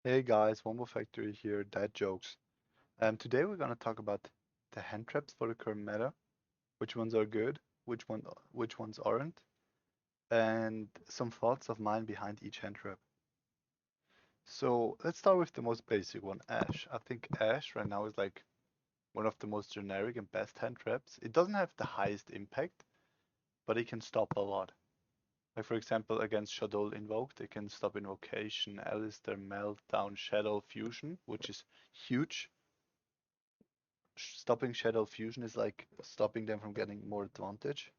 Hey guys, Wombo Factory here, dad jokes. Today we're gonna talk about the hand traps for the current meta, which ones are good, which ones aren't, and some thoughts of mine behind each hand trap. So let's start with the most basic one, Ash. I think Ash right now is like one of the most generic and best hand traps. It doesn't have the highest impact, but it can stop a lot. Like for example, against Shadow Invoked, it can stop Invocation, Alistair, Meltdown, Shadow Fusion, which is huge. Stopping Shadow Fusion is like stopping them from getting more advantage.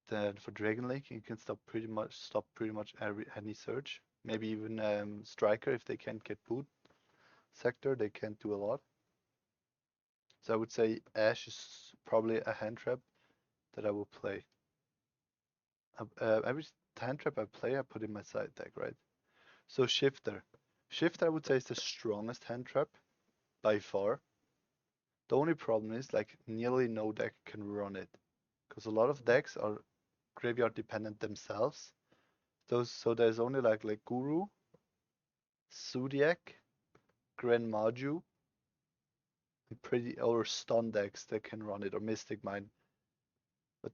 Then for Dragon Link, you can stop pretty much any search. Maybe even Striker if they can't get boot sector, they can't do a lot. So I would say Ash is probably a hand trap that I will play. Every hand trap I play, I put in my side deck, right? So Shifter. Shifter I would say is the strongest hand trap by far. The only problem is like nearly no deck can run it. Because a lot of decks are graveyard dependent themselves. So there's only like Guru, Zodiac, Grand Maju, pretty or stun decks that can run it or Mystic Mine. But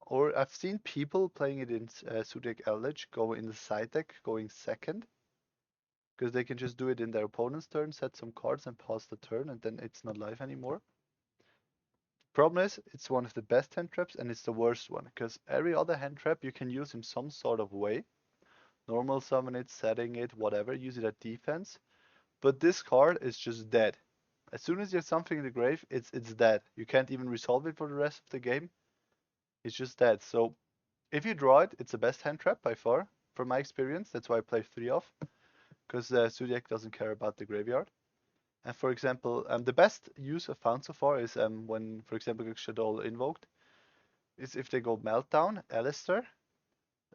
or I've seen people playing it in Zodiac Eldritch go in the side deck, going second, because they can just do it in their opponent's turn, set some cards and pass the turn, and then it's not live anymore. Problem is, it's one of the best hand traps and it's the worst one, because every other hand trap you can use in some sort of way. Normal summon it, setting it, whatever, use it at defense. But this card is just dead. As soon as you have something in the grave, it's dead. You can't even resolve it for the rest of the game. It's just dead. So if you draw it, it's the best hand trap by far, from my experience. That's why I play 3 off, because Zodiac doesn't care about the graveyard. And for example, the best use I've found so far is when, for example, Shadow invoked, is if they go Meltdown, Alistair.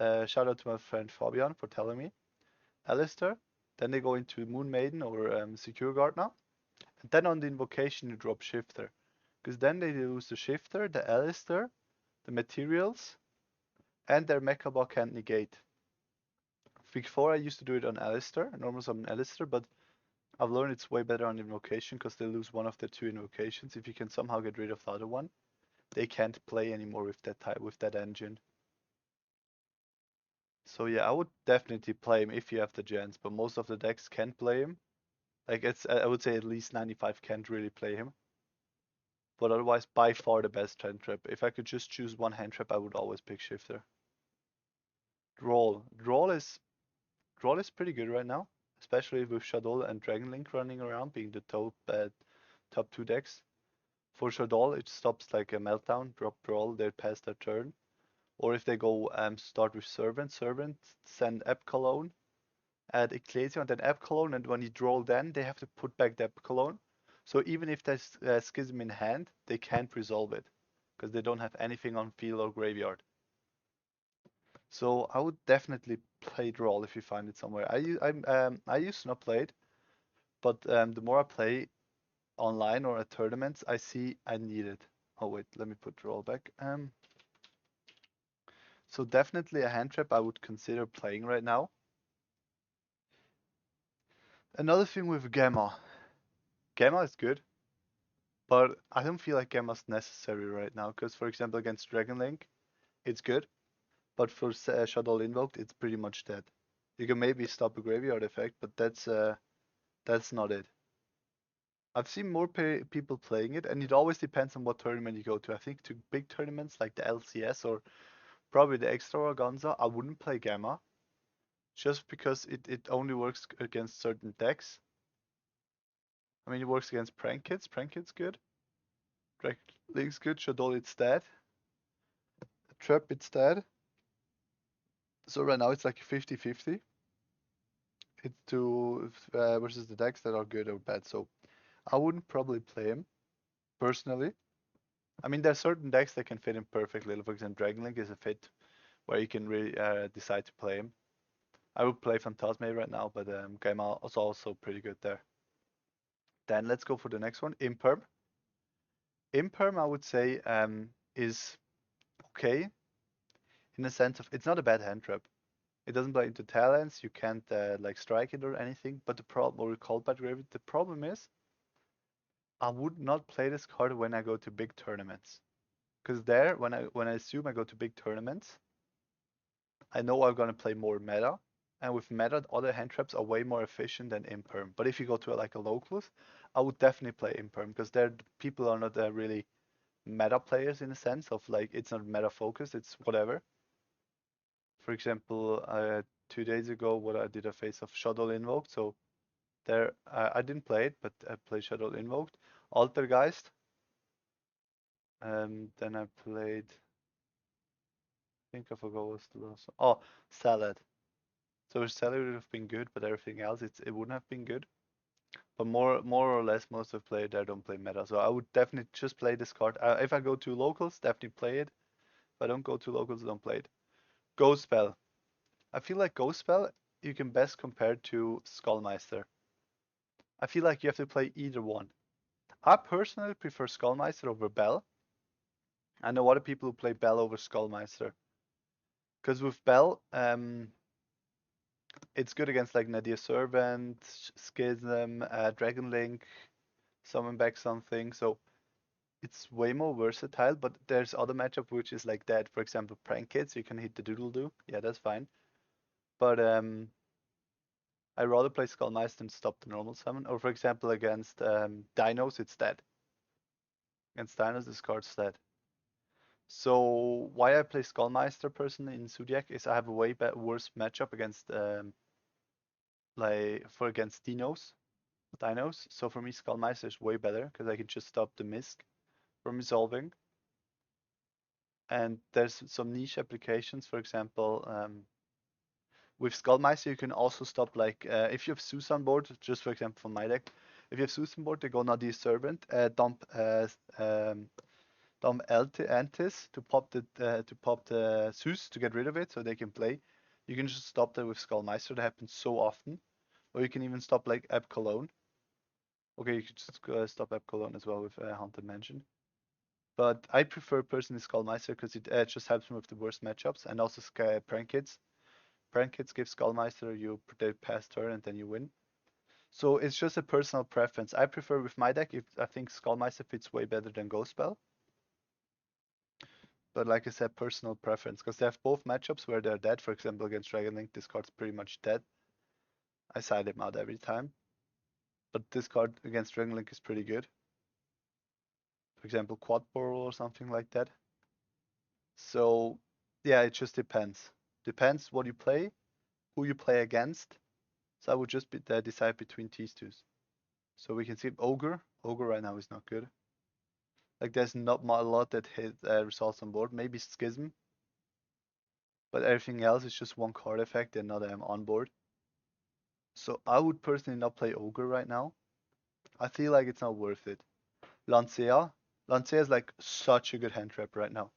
Shout out to my friend Fabian for telling me. Alistair. Then they go into Moon Maiden or Secure Guard now. And then on the invocation you drop Shifter. Because then they use the Shifter, the Alistair, the materials, and their Mecha Ball can't negate. Before I used to do it on Alistair, normal summon Alistair, but I've learned it's way better on invocation because they lose one of the two invocations. If you can somehow get rid of the other one, they can't play anymore with that type with that engine. So yeah, I would definitely play him if you have the chance, but most of the decks can't play him. Like I would say at least 95 can't really play him. But otherwise, by far the best hand trap. If I could just choose one hand trap, I would always pick Shifter. Drawl. Drawl is pretty good right now, especially with Shadow and Dragon Link running around, being the top two decks. For Shadow, it stops like a Meltdown, drop Drawl, they pass their turn. Or if they go start with Servant, send Ebb Cologne, add Ecclesia, and then Ebb Cologne, and when you draw then, they have to put back the Ebb Cologne. So even if there's Schism in hand, they can't resolve it, because they don't have anything on field or graveyard. So I would definitely play Drawl if you find it somewhere. I used to not play it, but the more I play online or at tournaments, I see I need it. Oh wait, let me put Drawl back. So definitely a hand trap I would consider playing right now. Another thing with Gamma. Gamma is good, but I don't feel like Gamma's necessary right now. Because for example, against Dragon Link, it's good, but for Shadow Invoked, it's pretty much dead. You can maybe stop a graveyard effect, but that's not it. I've seen more people playing it, and it always depends on what tournament you go to. I think to big tournaments like the LCS or probably the Extravaganza, I wouldn't play Gamma, just because it only works against certain decks. I mean, it works against Prank Kids. Prank Kids good. Drag Link's good. Shadow it's dead. Trap it's dead. So right now it's like 50-50. It's to versus the decks that are good or bad. So I wouldn't probably play him personally. I mean, there are certain decks that can fit him perfectly. For example, Dragon Link is a fit where you can really decide to play him. I would play Phantasme right now, but Gaima is also pretty good there. Then let's go for the next one, Imperm. Imperm, I would say, is okay in the sense of it's not a bad hand trap. It doesn't play into talents. You can't like strike it or anything. But the problem, or call by gravity, the problem is I would not play this card when I go to big tournaments. Because there, when I assume I go to big tournaments, I know I'm gonna play more meta, and with meta, other hand traps are way more efficient than imperm. But if you go to like a locals, I would definitely play imperm because there people are not really meta players in a sense of like it's not meta focused, it's whatever. For example, 2 days ago, what I did a face of Shadow Invoked, so there I didn't play it, but I played Shadow Invoked, Altergeist, then I played. I think I forgot what's the last one. Oh, Salad. So Salad would have been good, but everything else it wouldn't have been good. But more or less, most of the players there don't play meta. So I would definitely just play this card. If I go to locals, definitely play it. If I don't go to locals, don't play it. Ghost Spell. I feel like Ghost Spell you can best compare to Skullmeister. I feel like you have to play either one. I personally prefer Skullmeister over Bell. I know a lot of people who play Bell over Skullmeister. Because with Bell, it's good against like Nadia Servant, Schism, Dragon Link, summon back something. So it's way more versatile, but there's other matchup which is like that. For example, Prank Kids, you can hit the Doodle Doo. Yeah, that's fine. But I rather play Skullmeister and stop the normal summon. Or for example, against Dinos, it's dead. Against Dinos, this card's dead. So why I play Skullmeister personally in Zodiac is I have a way worse matchup against against Dinos. So for me, Skullmeister is way better because I can just stop the Misk from resolving. And there's some niche applications, for example, with Skullmeister, you can also stop like if you have Zeus on board, just for example for my deck, if you have Zeus on board, they go Nadir Servant, dump Antis to pop the Zeus to get rid of it, so they can play. You can just stop that with Skullmeister. That happens so often, or you can even stop like Ebb Cologne. Okay, you could just stop Ebb Cologne as well with Haunted Mansion. But I prefer personally Skullmeister because it just helps me with the worst matchups and also Prank Kids. Prank Kids give Skullmeister, you protect past turn and then you win. So it's just a personal preference. I prefer with my deck, if I think Skullmeister fits way better than Ghost Spell. But like I said, personal preference because they have both matchups where they're dead. For example, against Dragon Link, this card's pretty much dead. I side him out every time. But this card against Dragon Link is pretty good. For example, Quad Portal or something like that. So yeah, it just depends. Depends what you play, who you play against. So I would just decide between these two. So we can see Ogre. Ogre right now is not good. Like there's not a lot that hit results on board. Maybe Schism, but everything else is just one card effect and not on board. So I would personally not play Ogre right now. I feel like it's not worth it. Lancea. Lancea is like such a good hand trap right now.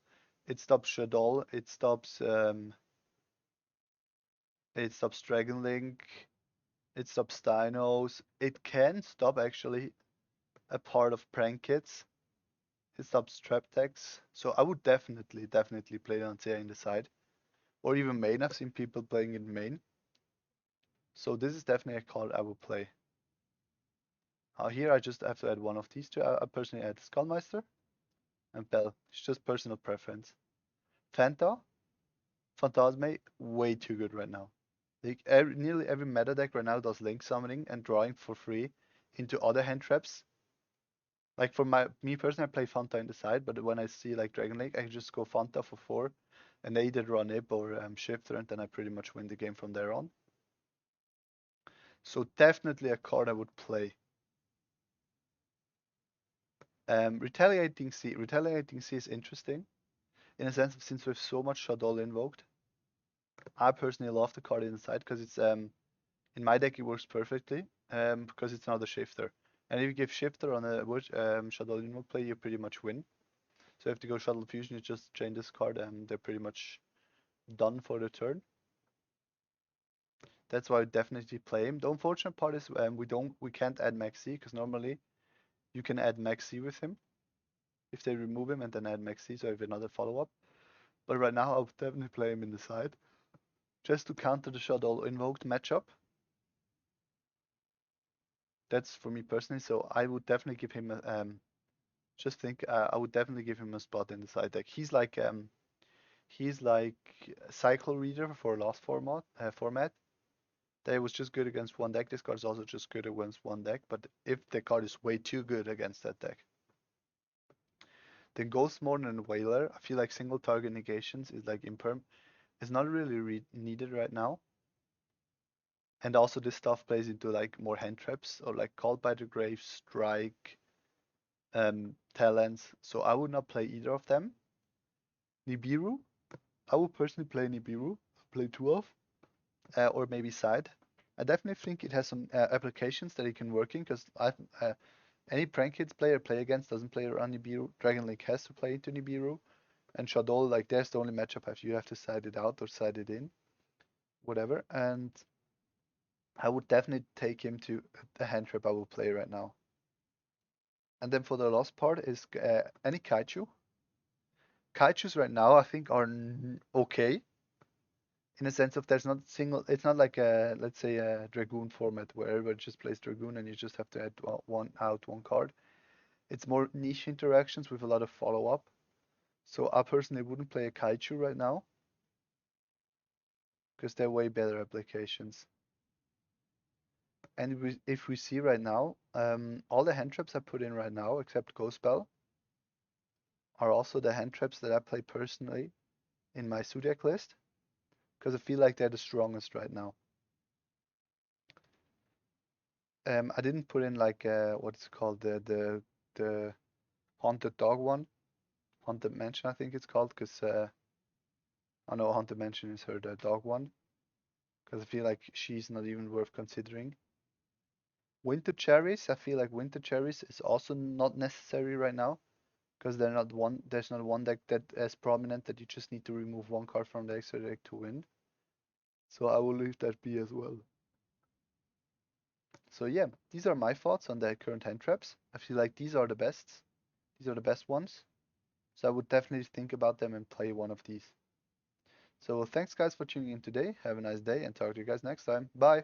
It stops Shadow. It stops Dragon Link. It stops Dinos. It can stop actually a part of Prank Kids. It stops Trap Decks. So I would definitely play Lancea in the side. Or even main. I've seen people playing in main. So this is definitely a card I will play. Here I just have to add one of these two. I personally add Skullmeister and Bell. It's just personal preference. Fanta, Phantasme, way too good right now. Like nearly every meta deck right now does link summoning and drawing for free into other hand traps. Like for me personally, I play Fanta in the side, but when I see like Dragon Link, I can just go Fanta for 4, and they either draw Nib or Shifter, and then I pretty much win the game from there on. So definitely a card I would play. Retaliating C. Retaliating C is interesting in a sense since we have so much Shadow invoked. I personally love the card inside because it's in my deck it works perfectly because it's another shifter. And if you give shifter on a Shadow invoke play, you pretty much win. So if you go Shuttle Fusion, you just chain this card and they're pretty much done for the turn. That's why I definitely play him. The unfortunate part is we can't add Maxi because normally you can add Maxi with him if they remove him and then add Maxi, so I have another follow-up. But right now I would definitely play him in the side. just to counter the Shadow invoked matchup. That's for me personally. So I would definitely give him a just think I would definitely give him a spot in the side deck. He's like cycle reader for last format. That was just good against one deck. This card is also just good against one deck, but if the card is way too good against that deck, then Ghost Morn and Whaler, I feel like single target negations is like imperm. It's not really needed right now. And also this stuff plays into like more hand traps or like Called by the Grave, Strike, Talents. So I would not play either of them. Nibiru, I would personally play Nibiru, play two of, or maybe side. I definitely think it has some applications that it can work in because any Prank Kids player play against doesn't play around Nibiru. Dragon Link has to play into Nibiru. And Shadow, like, there's the only matchup if you have to side it out or side it in, whatever. And I would definitely take him to the hand trap I will play right now. And then for the last part is any Kaiju. Kaijus right now I think are okay in a sense of there's not single. It's not like a, let's say, a Dragoon format where everybody just plays Dragoon and you just have to add one card. It's more niche interactions with a lot of follow up. So I personally wouldn't play a Kaiju right now because they're way better applications. And if we see right now, all the hand traps I put in right now, except Ghost Spell, are also the hand traps that I play personally in my Zodiac list, because I feel like they're the strongest right now. I didn't put in like what's it called, the Haunted Dog one, Haunted Mansion I think it's called, because I know Haunted Mansion is her the dog one, because I feel like she's not even worth considering. Winter Cherries, I feel like Winter Cherries is also not necessary right now, because there's not one deck that as prominent that you just need to remove one card from the extra deck to win. So I will leave that be as well. So yeah, these are my thoughts on the current hand traps. I feel like these are the best. These are the best ones. So I would definitely think about them and play one of these. So thanks guys for tuning in today. Have a nice day and talk to you guys next time. Bye.